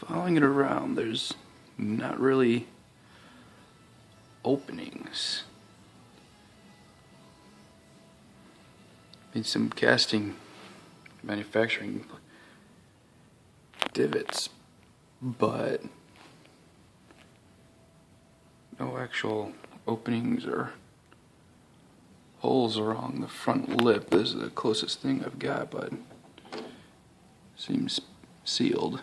Following it around, there's not really openings. Need some casting manufacturing divots, but no actual openings or holes along the front lip. This is the closest thing I've got, but seems sealed.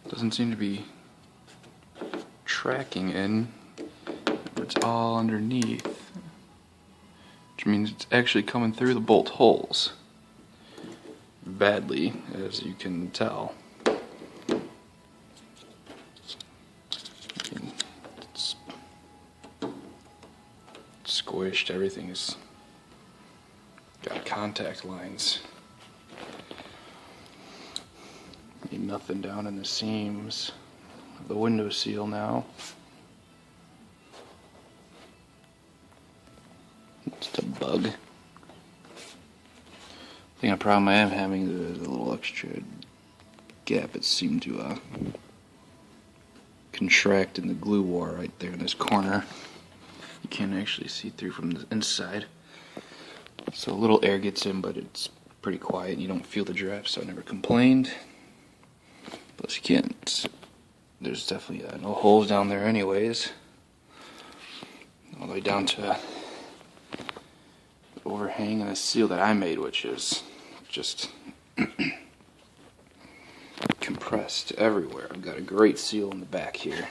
Doesn't seem to be tracking in. It's all underneath, which means it's actually coming through the bolt holes badly, as you can tell. It's squished. Everything's got contact lines. Nothing down in the seams of the window seal now. Just a bug. I think a problem I am having is a little extra gap. It seemed to contract in the glue war right there in this corner. You can't actually see through from the inside. So a little air gets in, but it's pretty quiet. You don't feel the draft, so I never complained. Plus you can't, there's definitely no holes down there anyways. All the way down to the overhang and the seal that I made, which is just compressed everywhere. I've got a great seal in the back here.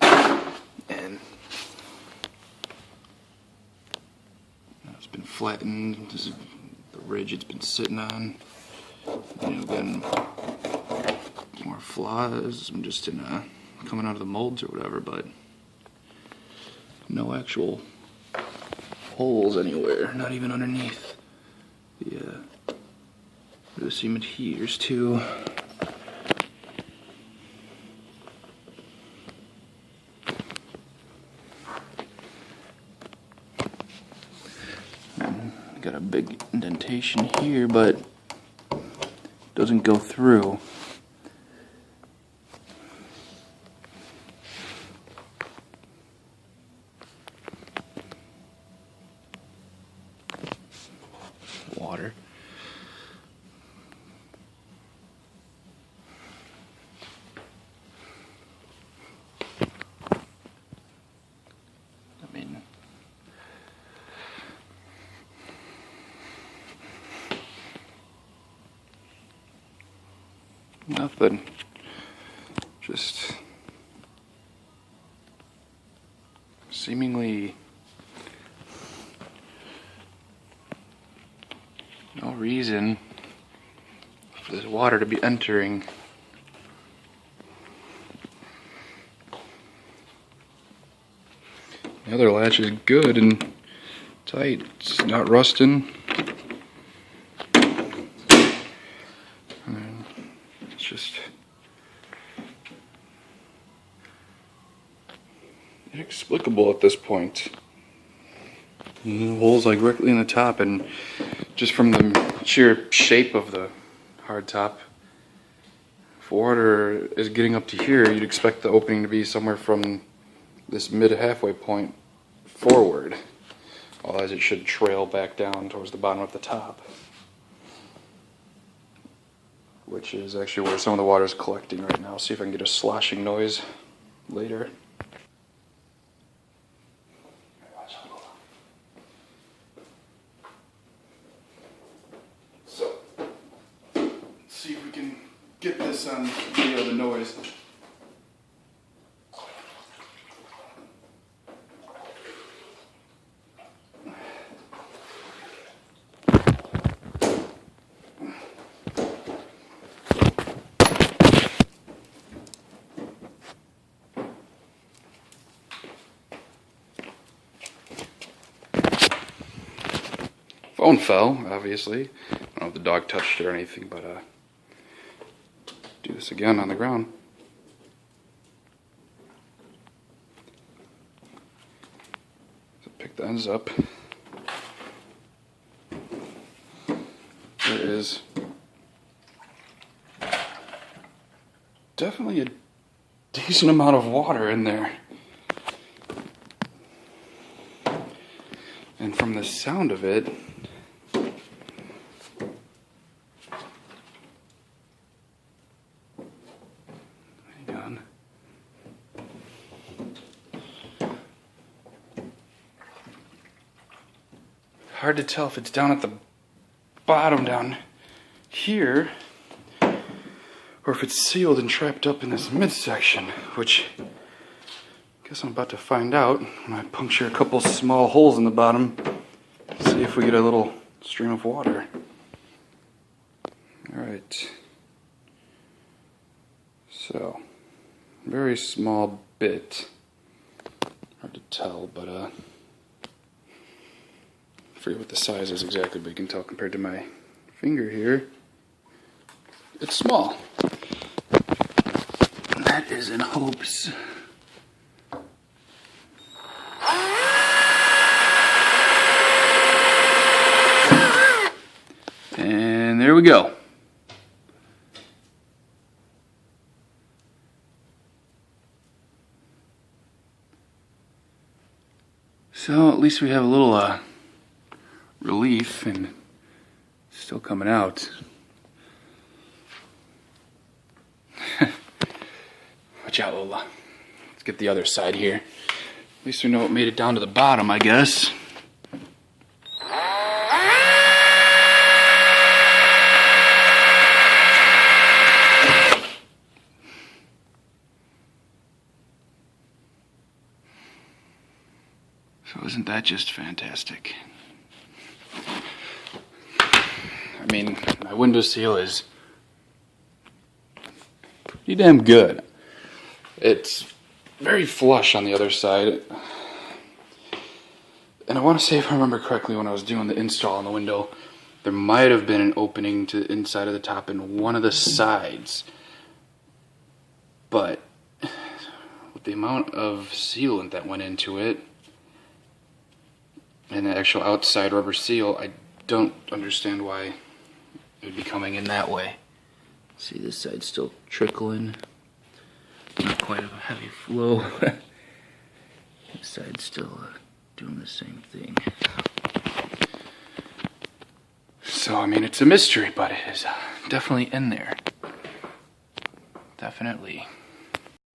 And it's been flattened. This is the ridge it's been sitting on. Again, more flaws. I'm just in coming out of the molds or whatever, but no actual holes anywhere. Not even underneath the seam adheres too. Got a big indentation here, but doesn't go through. Water. I mean, nothing. Just seemingly no reason for this water to be entering. The other latch is good and tight. It's not rusting. It's just inexplicable at this point. The hole's like directly in the top, and just from the sheer shape of the hard top, if water is getting up to here, you'd expect the opening to be somewhere from this mid halfway point forward. Otherwise it should trail back down towards the bottom of the top, which is actually where some of the water is collecting right now. See if I can get a sloshing noise later. So, let's see if we can get this on video, the noise. Phone fell, obviously. I don't know if the dog touched it or anything, but do this again on the ground. So pick the ends up. is definitely a decent amount of water in there. And from the sound of it, hang on. Hard to tell if it's down at the bottom down here, or if it's sealed and trapped up in this midsection, which I guess I'm about to find out when I puncture a couple small holes in the bottom, see if we get a little stream of water. Alright. So, very small bit. Hard to tell, but I forget what the size is exactly, but you can tell compared to my finger here, it's small. And that is in hopes. And there we go. So at least we have a little relief, and it's still coming out. Watch out, Lola. Let's get the other side here. At least we know it made it down to the bottom, I guess. So isn't that just fantastic? I mean, my window seal is pretty damn good. It's very flush on the other side. And I want to say, if I remember correctly, when I was doing the install on the window, there might have been an opening to the inside of the top in one of the sides. But with the amount of sealant that went into it, and the actual outside rubber seal, I don't understand why it would be coming in that way. See, this side's still trickling. Not quite a heavy flow. This side's still doing the same thing. So, I mean, it's a mystery, but it is definitely in there. Definitely.